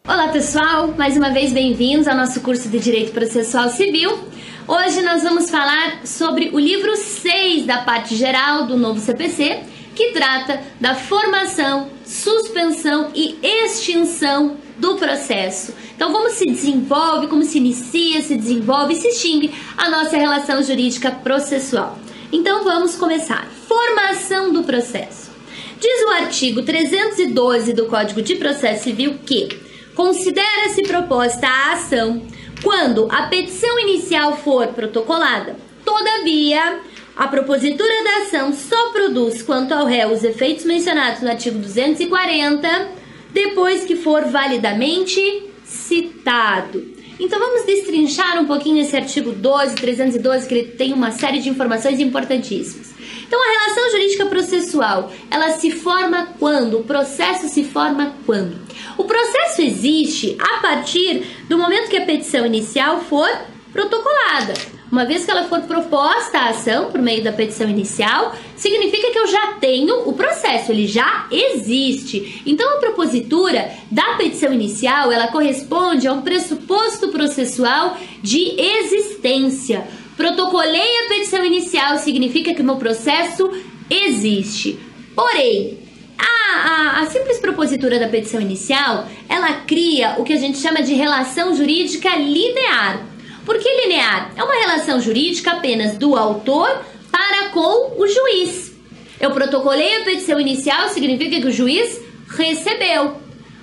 Olá pessoal, mais uma vez bem-vindos ao nosso curso de Direito Processual Civil. Hoje nós vamos falar sobre o livro 6 da parte geral do novo CPC, que trata da formação, suspensão e extinção do processo. Então, como se desenvolve, como se inicia, se desenvolve e se extingue a nossa relação jurídica processual. Então, vamos começar. Formação do processo. Diz o artigo 312 do Código de Processo Civil que considera-se proposta a ação quando a petição inicial for protocolada. Todavia, a propositura da ação só produz quanto ao réu os efeitos mencionados no artigo 240 depois que for validamente citado. Então vamos destrinchar um pouquinho esse artigo 312, que ele tem uma série de informações importantíssimas. Então a relação jurídica processual, ela se forma quando? O processo se forma quando? O processo existe a partir do momento que a petição inicial for protocolada. Uma vez que ela for proposta a ação por meio da petição inicial, significa que eu já tenho o processo, ele já existe. Então, a propositura da petição inicial, ela corresponde a um pressuposto processual de existência. Protocolei a petição inicial, significa que o meu processo existe. Porém, a simples propositura da petição inicial, ela cria o que a gente chama de relação jurídica linear. Por que linear? É uma relação jurídica apenas do autor para com o juiz. Eu protocolei a petição inicial, significa que o juiz recebeu.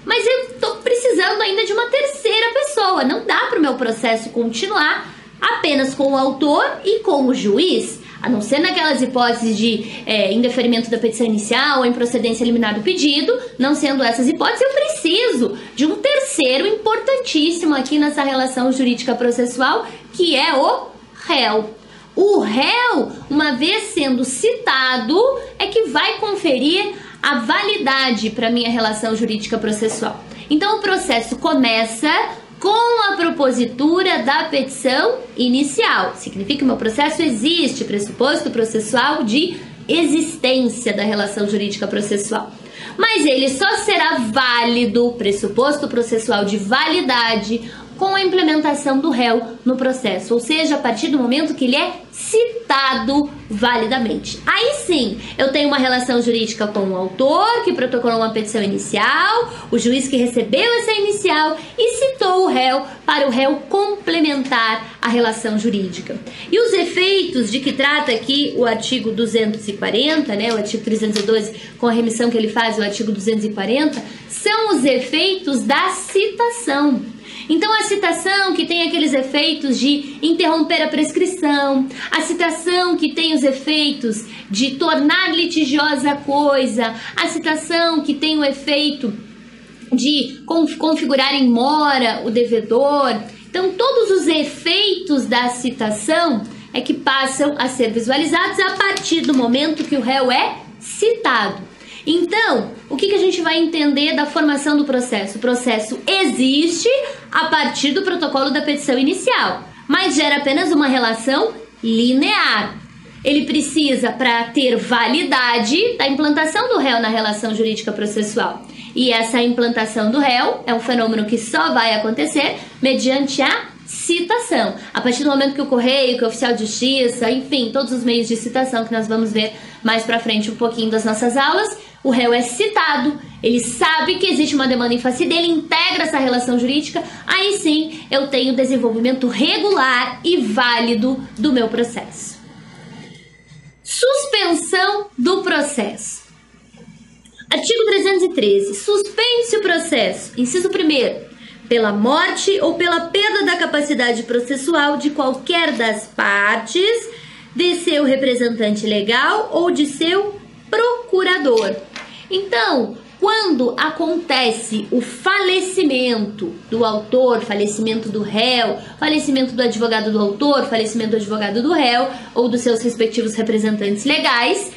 Mas eu estou precisando ainda de uma terceira pessoa. Não dá para o meu processo continuar apenas com o autor e com o juiz, a não ser naquelas hipóteses de indeferimento da petição inicial ou improcedência liminar do pedido. Não sendo essas hipóteses, eu preciso de um terceiro importantíssimo aqui nessa relação jurídica processual, que é o réu. O réu, uma vez sendo citado, é que vai conferir a validade para a minha relação jurídica processual. Então, o processo começa com a propositura da petição inicial. Significa que o meu processo existe, pressuposto processual de existência da relação jurídica processual. Mas ele só será válido, pressuposto processual de validade, com a implementação do réu no processo, ou seja, a partir do momento que ele é citado validamente. Aí sim, eu tenho uma relação jurídica com o autor, que protocolou uma petição inicial, o juiz que recebeu essa inicial e citou o réu para o réu complementar a relação jurídica. E os efeitos de que trata aqui o artigo 240, né, o artigo 312, com a remissão que ele faz, o artigo 240, são os efeitos da citação. Então, a citação que tem aqueles efeitos de interromper a prescrição, a citação que tem os efeitos de tornar litigiosa a coisa, a citação que tem o efeito de configurar em mora o devedor. Então, todos os efeitos da citação é que passam a ser visualizados a partir do momento que o réu é citado. Então, o que a gente vai entender da formação do processo? O processo existe a partir do protocolo da petição inicial, mas gera apenas uma relação linear. Ele precisa, para ter validade, da implantação do réu na relação jurídica processual. E essa implantação do réu é um fenômeno que só vai acontecer mediante a citação. A partir do momento que o correio, que o oficial de justiça, enfim, todos os meios de citação que nós vamos ver mais pra frente um pouquinho das nossas aulas, o réu é citado, ele sabe que existe uma demanda em face dele, integra essa relação jurídica, aí sim eu tenho desenvolvimento regular e válido do meu processo. Suspensão do processo. Artigo 313. Suspende-se o processo, inciso 1º, pela morte ou pela perda da capacidade processual de qualquer das partes, de seu representante legal ou de seu procurador. Então, quando acontece o falecimento do autor, falecimento do réu, falecimento do advogado do autor, falecimento do advogado do réu ou dos seus respectivos representantes legais,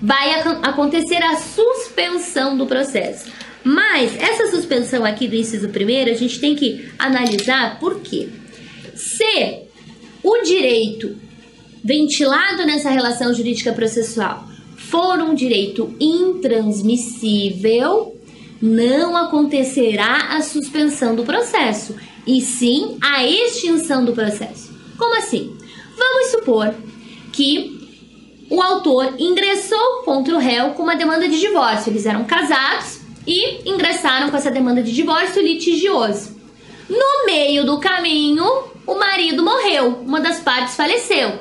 vai acontecer a suspensão do processo. Mas essa suspensão aqui do inciso 1º, a gente tem que analisar por quê. Se o direito ventilado nessa relação jurídica processual for um direito intransmissível, não acontecerá a suspensão do processo, e sim a extinção do processo. Como assim? Vamos supor que o autor ingressou contra o réu com uma demanda de divórcio. Eles eram casados e ingressaram com essa demanda de divórcio litigioso. No meio do caminho, o marido morreu, uma das partes faleceu.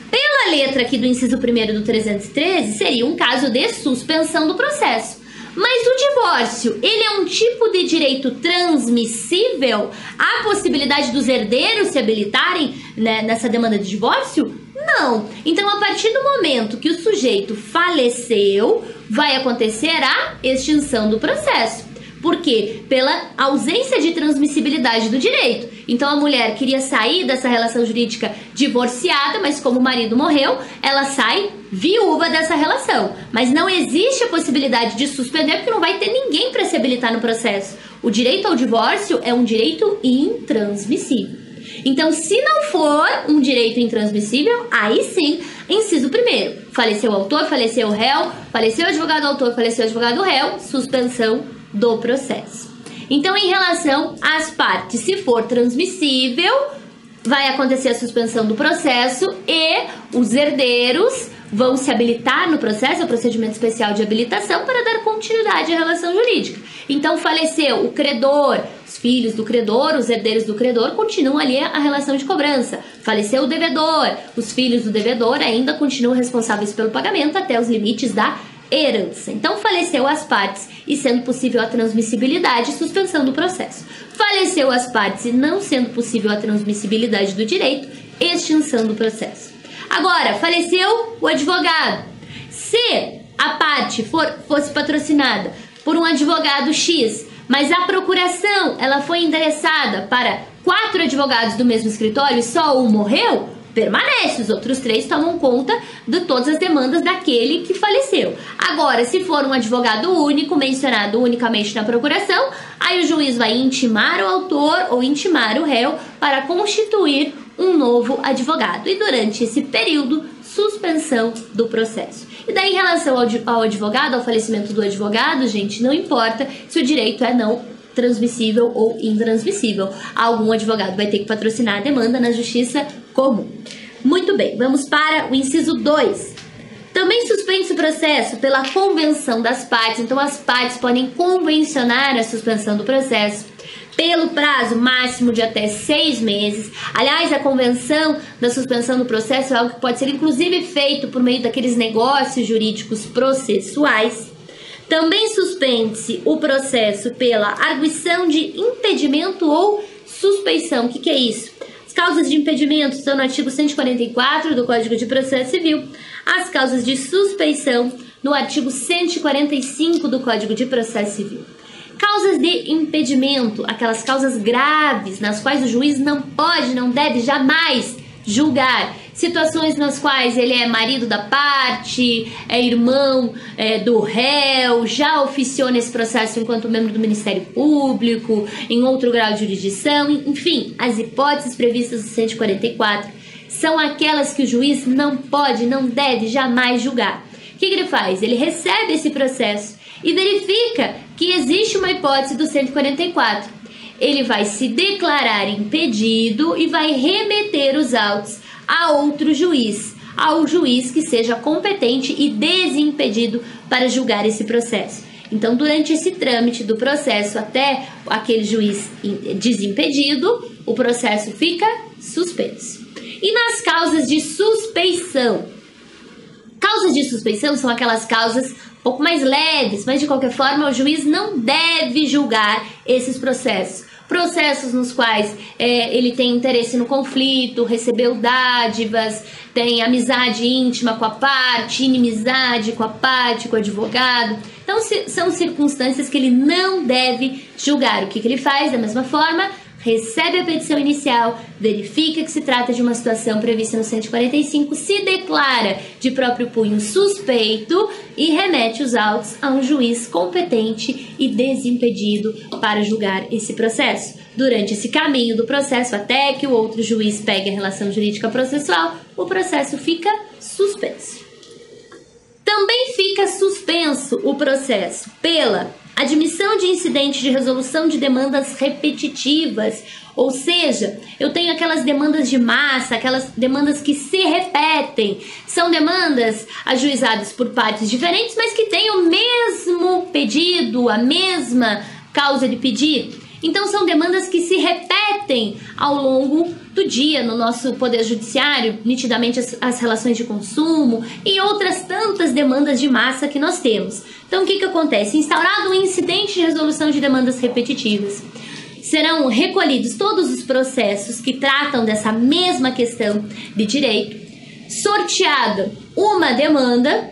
Pela letra aqui do inciso 1º do 313, seria um caso de suspensão do processo. Mas o divórcio, ele é um tipo de direito transmissível? Há possibilidade dos herdeiros se habilitarem, né, nessa demanda de divórcio? Não. Então, a partir do momento que o sujeito faleceu, vai acontecer a extinção do processo. Por quê? Pela ausência de transmissibilidade do direito. Então, a mulher queria sair dessa relação jurídica divorciada, mas como o marido morreu, ela sai viúva dessa relação. Mas não existe a possibilidade de suspender, porque não vai ter ninguém para se habilitar no processo. O direito ao divórcio é um direito intransmissível. Então, se não for um direito intransmissível, aí sim, inciso 1º, faleceu o autor, faleceu o réu, faleceu o advogado do autor, faleceu o advogado do réu, suspensão do processo. Então, em relação às partes, se for transmissível, vai acontecer a suspensão do processo e os herdeiros vão se habilitar no processo, o procedimento especial de habilitação, para dar continuidade à relação jurídica. Então, faleceu o credor, os filhos do credor, os herdeiros do credor, continuam ali a relação de cobrança. Faleceu o devedor, os filhos do devedor ainda continuam responsáveis pelo pagamento até os limites da herança. Então, faleceu as partes e sendo possível a transmissibilidade, suspensão do processo. Faleceu as partes e não sendo possível a transmissibilidade do direito, extinção do processo. Agora, faleceu o advogado. Se a parte fosse patrocinada por um advogado X, mas a procuração ela foi endereçada para 4 advogados do mesmo escritório e só um morreu, permanece, os outros 3 tomam conta de todas as demandas daquele que faleceu. Agora, se for um advogado único, mencionado unicamente na procuração, aí o juiz vai intimar o autor ou intimar o réu para constituir um novo advogado. E durante esse período, suspensão do processo. E daí, em relação ao advogado, ao falecimento do advogado, gente, não importa se o direito é não transmissível ou intransmissível. Algum advogado vai ter que patrocinar a demanda na justiça comum. Muito bem, vamos para o inciso 2. Também suspende-se o processo pela convenção das partes. Então, as partes podem convencionar a suspensão do processo pelo prazo máximo de até 6 meses. Aliás, a convenção da suspensão do processo é algo que pode ser inclusive feito por meio daqueles negócios jurídicos processuais. Também suspende-se o processo pela arguição de impedimento ou suspeição. O que é isso? As causas de impedimento estão no artigo 144 do Código de Processo Civil. As causas de suspeição no artigo 145 do Código de Processo Civil. Causas de impedimento, aquelas causas graves nas quais o juiz não pode, não deve jamais julgar. Situações nas quais ele é marido da parte, é irmão do réu, já oficiou nesse processo enquanto membro do Ministério Público, em outro grau de jurisdição, enfim, as hipóteses previstas no 144 são aquelas que o juiz não pode, não deve jamais julgar. O que ele faz? Ele recebe esse processo e verifica que existe uma hipótese do 144. Ele vai se declarar impedido e vai remeter os autos a outro juiz, ao juiz que seja competente e desimpedido para julgar esse processo. Então, durante esse trâmite do processo até aquele juiz desimpedido, o processo fica suspenso. E nas causas de suspeição? Causas de suspeição são aquelas causas um pouco mais leves, mas de qualquer forma o juiz não deve julgar esses processos. Processos nos quais ele tem interesse no conflito, recebeu dádivas, tem amizade íntima com a parte, inimizade com a parte, com o advogado. Então, são circunstâncias que ele não deve julgar. O que ele faz? Da mesma forma, recebe a petição inicial, verifica que se trata de uma situação prevista no 145, se declara de próprio punho suspeito e remete os autos a um juiz competente e desimpedido para julgar esse processo. Durante esse caminho do processo, até que o outro juiz pegue a relação jurídica processual, o processo fica suspenso. Também fica suspenso o processo pela admissão de incidente de resolução de demandas repetitivas, ou seja, eu tenho aquelas demandas de massa, aquelas demandas que se repetem, são demandas ajuizadas por partes diferentes, mas que têm o mesmo pedido, a mesma causa de pedir. Então são demandas que se repetem ao longo do dia no nosso poder judiciário, nitidamente as relações de consumo e outras tantas demandas de massa que nós temos. Então o que acontece? Instaurado um incidente de resolução de demandas repetitivas, serão recolhidos todos os processos que tratam dessa mesma questão de direito, sorteada uma demanda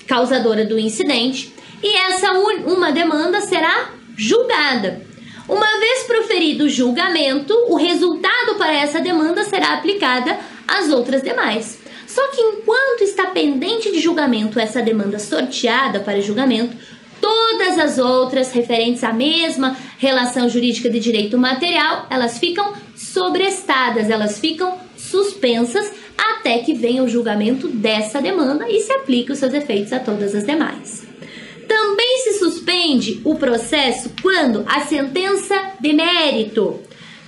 causadora do incidente, e essa uma demanda será julgada. Uma vez proferido o julgamento, o resultado para essa demanda será aplicada às outras demais. Só que enquanto está pendente de julgamento essa demanda sorteada para julgamento, todas as outras referentes à mesma relação jurídica de direito material, elas ficam sobrestadas, elas ficam suspensas até que venha o julgamento dessa demanda e se aplique os seus efeitos a todas as demais. Também se suspende o processo quando a sentença de mérito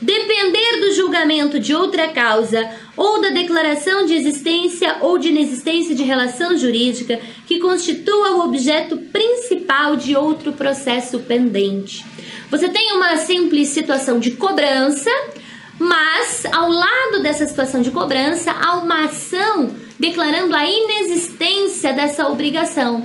depender do julgamento de outra causa ou da declaração de existência ou de inexistência de relação jurídica que constitua o objeto principal de outro processo pendente. Você tem uma simples situação de cobrança, mas ao lado dessa situação de cobrança há uma ação declarando a inexistência dessa obrigação.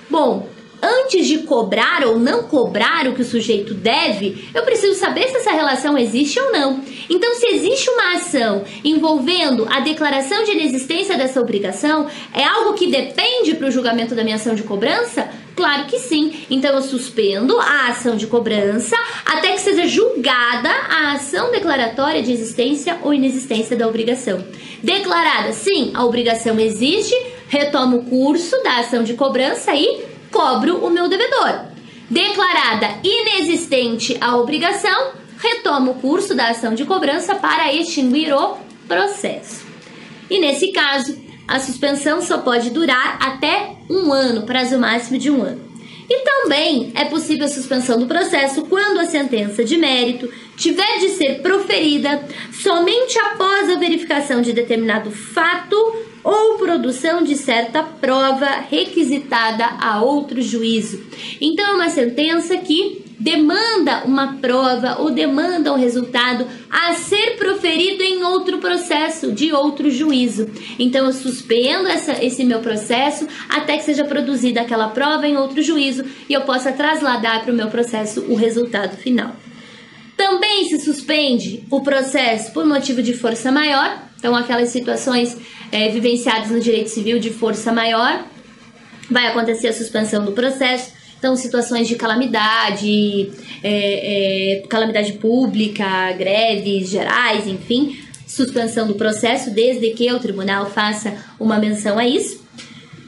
Bom, antes de cobrar ou não cobrar o que o sujeito deve, eu preciso saber se essa relação existe ou não. Então, se existe uma ação envolvendo a declaração de inexistência dessa obrigação, é algo que depende para o julgamento da minha ação de cobrança? Claro que sim. Então, eu suspendo a ação de cobrança até que seja julgada a ação declaratória de existência ou inexistência da obrigação. Declarada, sim, a obrigação existe, retomo o curso da ação de cobrança e cobro o meu devedor. Declarada inexistente a obrigação, retomo o curso da ação de cobrança para extinguir o processo. E nesse caso, a suspensão só pode durar até 1 ano, prazo máximo de 1 ano. E também é possível a suspensão do processo quando a sentença de mérito tiver de ser proferida somente após a verificação de determinado fato ou produção de certa prova requisitada a outro juízo. Então, é uma sentença que demanda uma prova ou demanda um resultado a ser proferido em outro processo, de outro juízo. Então, eu suspendo esse meu processo até que seja produzida aquela prova em outro juízo e eu possa trasladar para o meu processo o resultado final. Também se suspende o processo por motivo de força maior. Então, aquelas situações vivenciadas no direito civil de força maior, vai acontecer a suspensão do processo. Então, situações de calamidade, calamidade pública, greves gerais, enfim, suspensão do processo, desde que o tribunal faça uma menção a isso.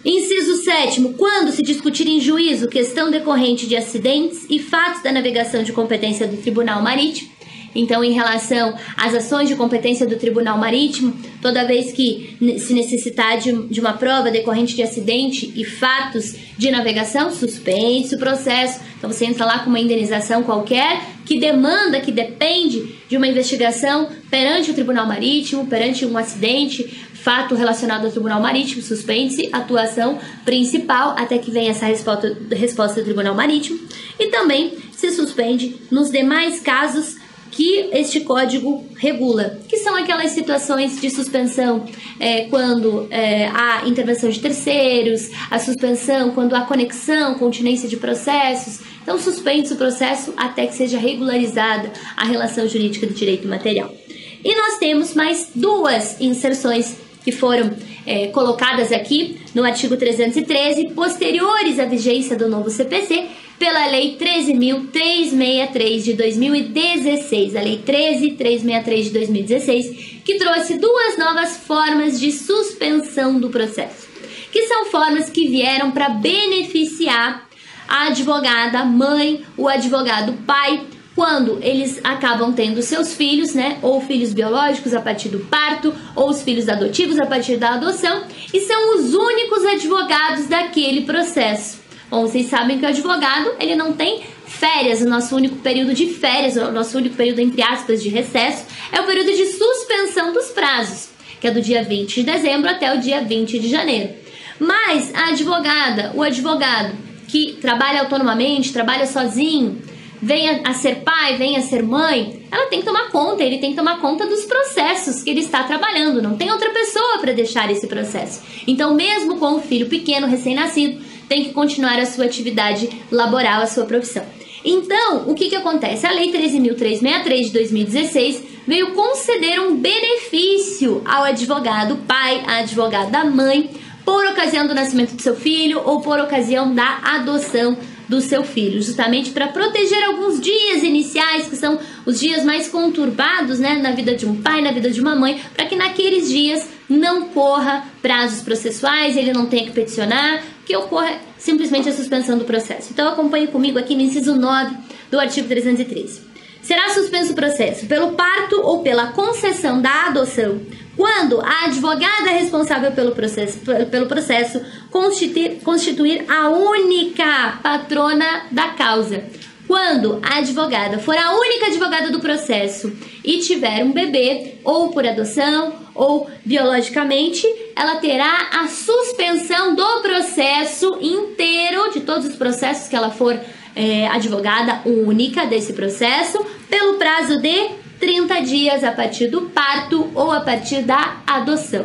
Inciso 7º, quando se discutir em juízo questão decorrente de acidentes e fatos da navegação de competência do Tribunal Marítimo. Então, em relação às ações de competência do Tribunal Marítimo, toda vez que se necessitar de uma prova decorrente de acidente e fatos de navegação, suspende-se o processo. Então, você entra lá com uma indenização qualquer que demanda, que depende de uma investigação perante o Tribunal Marítimo, perante um acidente, fato relacionado ao Tribunal Marítimo, suspende-se a atuação principal até que venha essa resposta do Tribunal Marítimo. E também se suspende nos demais casos que este código regula, que são aquelas situações de suspensão quando há intervenção de terceiros, a suspensão quando há conexão, continência de processos. Então, suspende-se o processo até que seja regularizada a relação jurídica do direito material. E nós temos mais 2 inserções que foram colocadas aqui no artigo 313, posteriores à vigência do novo CPC, pela Lei 13.363 de 2016, a Lei 13.363 de 2016, que trouxe 2 novas formas de suspensão do processo, que são formas que vieram para beneficiar a advogada mãe, o advogado pai, quando eles acabam tendo seus filhos, né, ou filhos biológicos a partir do parto, ou os filhos adotivos a partir da adoção, e são os únicos advogados daquele processo. Bom, vocês sabem que o advogado, ele não tem férias, o nosso único período de férias, o nosso único período, entre aspas, de recesso, é o período de suspensão dos prazos, que é do dia 20 de dezembro até o dia 20 de janeiro. Mas a advogada, o advogado que trabalha autonomamente, trabalha sozinho, venha a ser pai, venha a ser mãe, ela tem que tomar conta, ele tem que tomar conta dos processos que ele está trabalhando, não tem outra pessoa para deixar esse processo. Então, mesmo com o filho pequeno, recém-nascido, tem que continuar a sua atividade laboral, a sua profissão. Então, o que acontece? A Lei 13.363 de 2016 veio conceder um benefício ao advogado pai, à advogada mãe, por ocasião do nascimento do seu filho ou por ocasião da adoção do seu filho, justamente para proteger alguns dias iniciais, que são os dias mais conturbados, né, na vida de um pai, na vida de uma mãe, para que naqueles dias não corra prazos processuais, ele não tenha que peticionar, que ocorra simplesmente a suspensão do processo. Então acompanhe comigo aqui no inciso 9 do artigo 313. Será suspenso o processo pelo parto ou pela concessão da adoção quando a advogada responsável pelo processo constituir a única patrona da causa. Quando a advogada for a única advogada do processo e tiver um bebê, ou por adoção, ou biologicamente, ela terá a suspensão do processo inteiro, de todos os processos que ela for advogada única desse processo, pelo prazo de 30 dias a partir do parto ou a partir da adoção.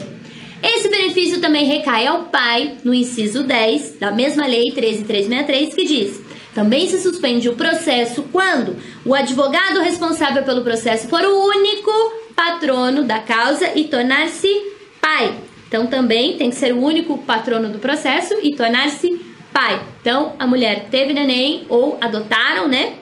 Esse benefício também recai ao pai, no inciso 10 da mesma lei 13.363, que diz: também se suspende o processo quando o advogado responsável pelo processo for o único patrono da causa e tornar-se pai. Então também tem que ser o único patrono do processo e tornar-se pai. Então a mulher teve neném ou adotaram, né?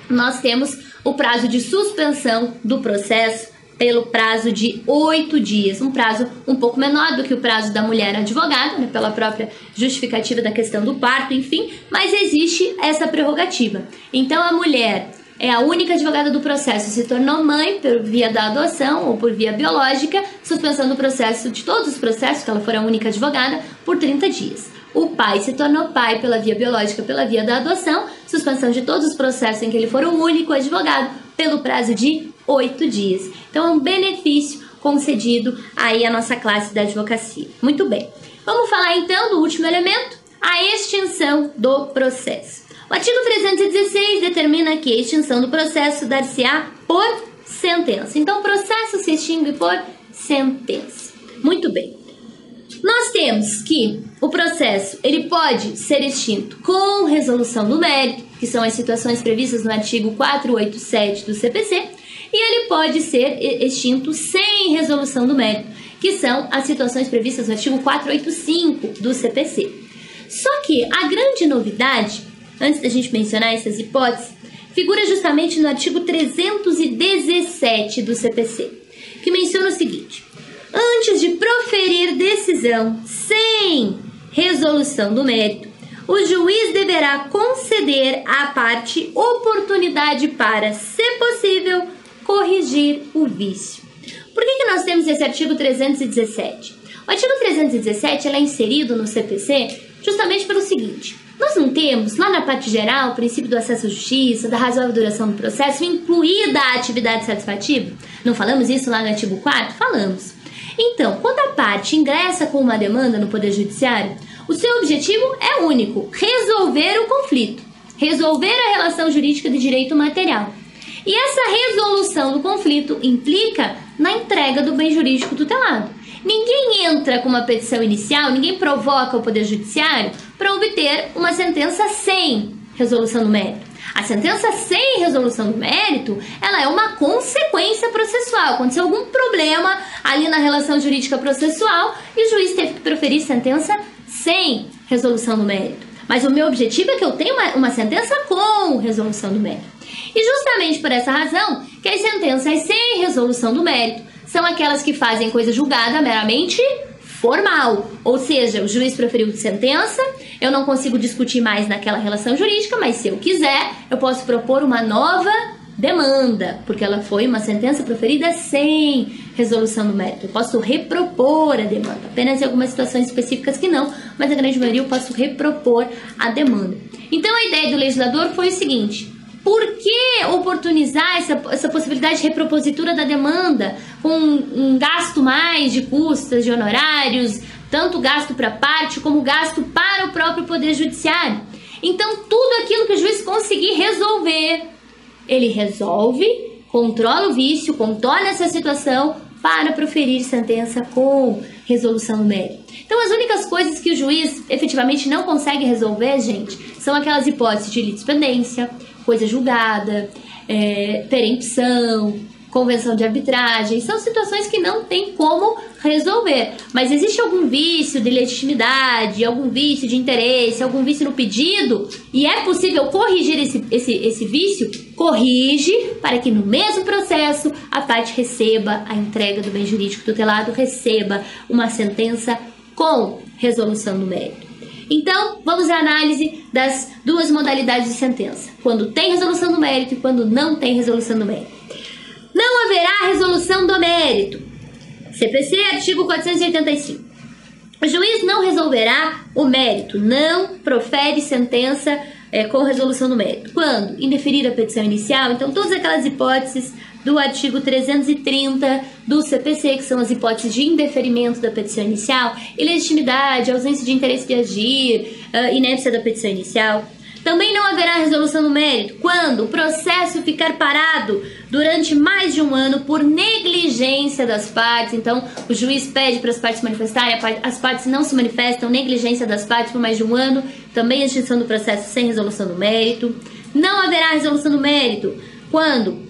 Nós temos o prazo de suspensão do processo pelo prazo de 8 dias, um prazo um pouco menor do que o prazo da mulher advogada, né, pela própria justificativa da questão do parto, enfim, mas existe essa prerrogativa. Então a mulher é a única advogada do processo, se tornou mãe por via da adoção ou por via biológica, suspensão do processo, de todos os processos, que ela for a única advogada, por 30 dias. O pai se tornou pai pela via biológica, pela via da adoção, suspensão de todos os processos em que ele for o único advogado, pelo prazo de 8 dias. Então é um benefício concedido aí à nossa classe da advocacia. Muito bem. Vamos falar então do último elemento, a extinção do processo. O artigo 316 determina que a extinção do processo dar-se-á por sentença. Então o processo se extingue por sentença. Muito bem. Nós temos que o processo ele pode ser extinto com resolução do mérito, que são as situações previstas no artigo 487 do CPC, e ele pode ser extinto sem resolução do mérito, que são as situações previstas no artigo 485 do CPC. Só que a grande novidade, antes da gente mencionar essas hipóteses, figura justamente no artigo 317 do CPC, que menciona o seguinte: antes de proferir decisão sem resolução do mérito, o juiz deverá conceder à parte oportunidade para, se possível, corrigir o vício. Por que nós temos esse artigo 317? O artigo 317 é inserido no CPC justamente pelo seguinte: nós não temos, lá na parte geral, o princípio do acesso à justiça, da razoável duração do processo, incluída a atividade satisfativa? Não falamos isso lá no artigo 4? Falamos. Então, quando a parte ingressa com uma demanda no Poder Judiciário, o seu objetivo é único: resolver o conflito, resolver a relação jurídica de direito material. E essa resolução do conflito implica na entrega do bem jurídico tutelado. Ninguém entra com uma petição inicial, ninguém provoca o Poder Judiciário para obter uma sentença sem resolução do mérito. A sentença sem resolução do mérito, ela é uma consequência processual. Aconteceu algum problema ali na relação jurídica processual e o juiz teve que proferir sentença sem resolução do mérito. Mas o meu objetivo é que eu tenha uma sentença com resolução do mérito. E justamente por essa razão que as sentenças sem resolução do mérito são aquelas que fazem coisa julgada meramente formal, ou seja, o juiz proferiu sentença, eu não consigo discutir mais naquela relação jurídica, mas se eu quiser, eu posso propor uma nova demanda, porque ela foi uma sentença proferida sem resolução do mérito. Eu posso repropor a demanda. Apenas em algumas situações específicas que não, mas na grande maioria eu posso repropor a demanda. Então a ideia do legislador foi o seguinte: por que oportunizar essa possibilidade de repropositura da demanda com um gasto mais de custas, de honorários, tanto gasto para a parte como gasto para o próprio Poder Judiciário? Então, tudo aquilo que o juiz conseguir resolver, ele resolve, controla o vício, contorna essa situação para proferir sentença com resolução do mérito. Então, as únicas coisas que o juiz efetivamente não consegue resolver, gente, são aquelas hipóteses de litispendência, coisa julgada, perempção, convenção de arbitragem. São situações que não tem como resolver. Mas existe algum vício de legitimidade, algum vício de interesse, algum vício no pedido, e é possível corrigir esse vício? Corrige para que no mesmo processo a parte receba a entrega do bem jurídico tutelado, receba uma sentença com resolução do mérito. Então, vamos à análise das duas modalidades de sentença: quando tem resolução do mérito e quando não tem resolução do mérito. Não haverá resolução do mérito. CPC, artigo 485. O juiz não resolverá o mérito, não profere sentença com resolução do mérito. Quando? Indeferir a petição inicial. Então, todas aquelas hipóteses do artigo 330 do CPC, que são as hipóteses de indeferimento da petição inicial, ilegitimidade, ausência de interesse de agir, inépcia da petição inicial. Também não haverá resolução do mérito quando o processo ficar parado durante mais de um ano por negligência das partes. Então, o juiz pede para as partes se manifestarem, as partes não se manifestam, negligência das partes por mais de um ano, também a extinção do processo sem resolução do mérito. Não haverá resolução do mérito quando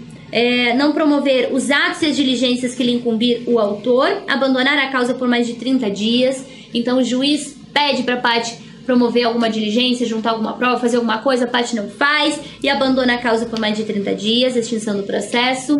não promover os atos e as diligências que lhe incumbir o autor, abandonar a causa por mais de 30 dias. Então, o juiz pede para a parte promover alguma diligência, juntar alguma prova, fazer alguma coisa, a parte não faz e abandona a causa por mais de 30 dias, extinção do processo.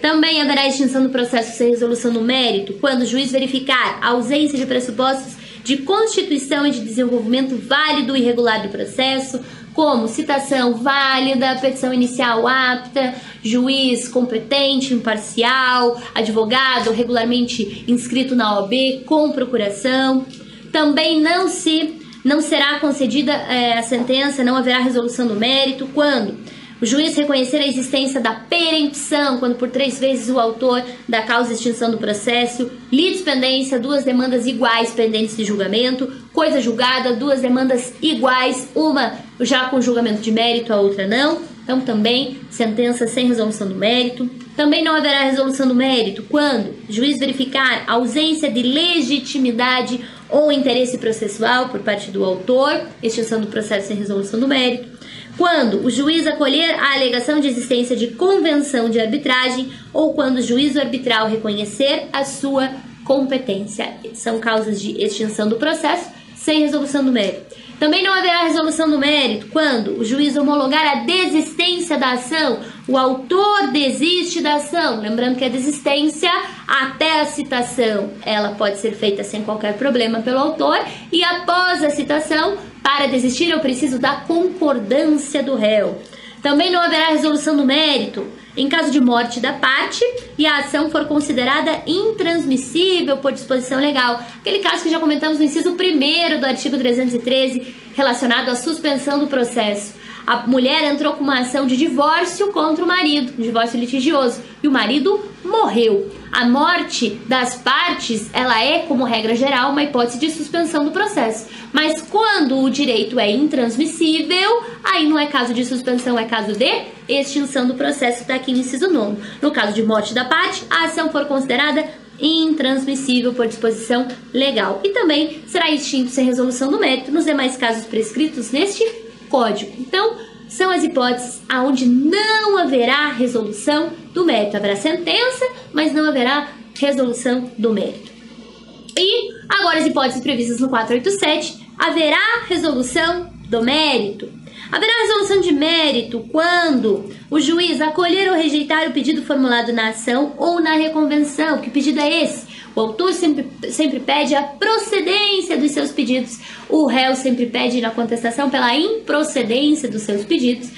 Também haverá extinção do processo sem resolução do mérito quando o juiz verificar a ausência de pressupostos de constituição e de desenvolvimento válido e regular do processo, como citação válida, petição inicial apta, juiz competente, imparcial, advogado regularmente inscrito na OAB, com procuração. Também não será concedida a sentença, não haverá resolução do mérito quando o juiz reconhecer a existência da perempção, quando por 3 vezes o autor da causa de extinção do processo, litispendência, 2 demandas iguais pendentes de julgamento, coisa julgada, 2 demandas iguais, uma já com julgamento de mérito, a outra não. Então também sentença sem resolução do mérito. Também não haverá resolução do mérito quando o juiz verificar a ausência de legitimidade ou interesse processual por parte do autor, extinção do processo sem resolução do mérito. Quando o juiz acolher a alegação de existência de convenção de arbitragem ou quando o juízo arbitral reconhecer a sua competência. São causas de extinção do processo sem resolução do mérito. Também não haverá resolução do mérito quando o juiz homologar a desistência da ação, o autor desiste da ação. Lembrando que a desistência até a citação, ela pode ser feita sem qualquer problema pelo autor, e após a citação, para desistir eu preciso da concordância do réu. Também não haverá resolução do mérito em caso de morte da parte e a ação for considerada intransmissível por disposição legal. Aquele caso que já comentamos no inciso 1º do artigo 313, relacionado à suspensão do processo. A mulher entrou com uma ação de divórcio contra o marido, um divórcio litigioso, e o marido morreu. A morte das partes, ela é, como regra geral, uma hipótese de suspensão do processo. Mas quando o direito é intransmissível, aí não é caso de suspensão, é caso de extinção do processo, está aqui no inciso 9º. No caso de morte da parte, a ação for considerada intransmissível por disposição legal. E também será extinto sem resolução do mérito nos demais casos prescritos neste Código. Então, são as hipóteses onde não haverá resolução do mérito. Haverá sentença, mas não haverá resolução do mérito. E agora as hipóteses previstas no 487, haverá resolução do mérito. Haverá resolução de mérito quando o juiz acolher ou rejeitar o pedido formulado na ação ou na reconvenção. Que pedido é esse? O autor sempre pede a procedência dos seus pedidos. O réu sempre pede na contestação pela improcedência dos seus pedidos,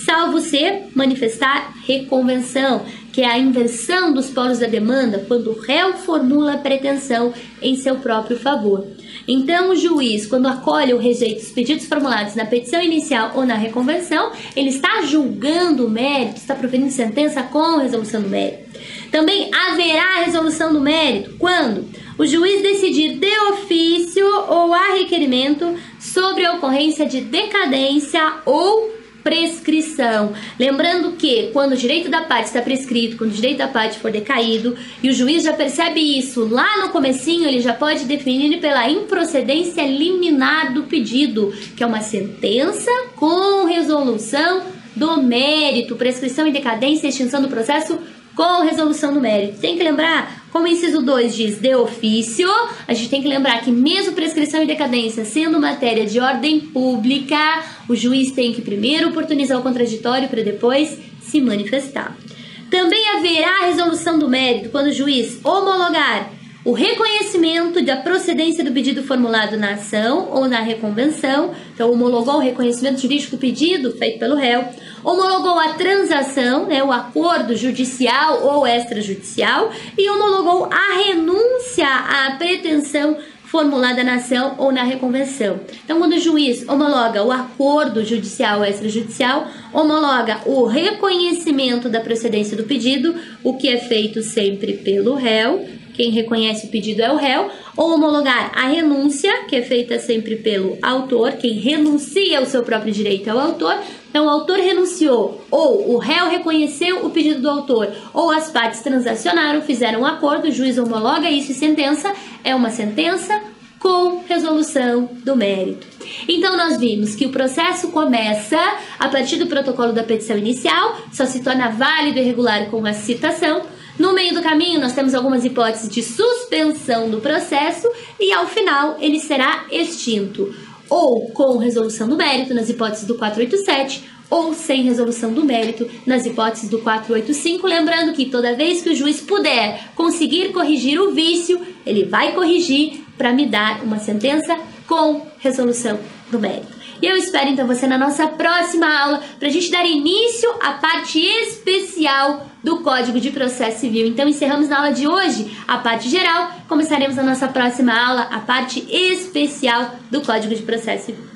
salvo se manifestar reconvenção. que é a inversão dos polos da demanda, quando o réu formula a pretensão em seu próprio favor. Então, o juiz, quando acolhe ou rejeita os pedidos formulados na petição inicial ou na reconvenção, ele está julgando o mérito, está proferindo sentença com resolução do mérito. Também haverá resolução do mérito quando o juiz decidir de ofício ou a requerimento sobre a ocorrência de decadência ou prescrição. Lembrando que quando o direito da parte está prescrito, quando o direito da parte for decaído, e o juiz já percebe isso lá no comecinho, ele já pode definir pela improcedência liminar do pedido, que é uma sentença com resolução do mérito, prescrição e decadência, extinção do processo com resolução do mérito. Tem que lembrar, como o inciso 2 diz de ofício, a gente tem que lembrar que mesmo prescrição e decadência sendo matéria de ordem pública, o juiz tem que primeiro oportunizar o contraditório para depois se manifestar. Também haverá resolução do mérito quando o juiz homologar o reconhecimento da procedência do pedido formulado na ação ou na reconvenção. Então, homologou o reconhecimento jurídico do pedido feito pelo réu, homologou a transação, o acordo judicial ou extrajudicial, e homologou a renúncia à pretensão formulada na ação ou na reconvenção. Então, quando o juiz homologa o acordo judicial ou extrajudicial, homologa o reconhecimento da procedência do pedido, o que é feito sempre pelo réu, quem reconhece o pedido é o réu, ou homologar a renúncia, que é feita sempre pelo autor, quem renuncia ao seu próprio direito é o autor. Então, o autor renunciou, ou o réu reconheceu o pedido do autor, ou as partes transacionaram, fizeram um acordo, o juiz homologa isso e sentença, é uma sentença com resolução do mérito. Então, nós vimos que o processo começa a partir do protocolo da petição inicial, só se torna válido e regular com a citação. No meio do caminho, nós temos algumas hipóteses de suspensão do processo e, ao final, ele será extinto, ou com resolução do mérito, nas hipóteses do 487, ou sem resolução do mérito, nas hipóteses do 485. Lembrando que toda vez que o juiz puder conseguir corrigir o vício, ele vai corrigir para me dar uma sentença com resolução do mérito. E eu espero então você na nossa próxima aula para a gente dar início à parte especial do Código de Processo Civil. Então encerramos na aula de hoje a parte geral, começaremos a nossa próxima aula a parte especial do Código de Processo Civil.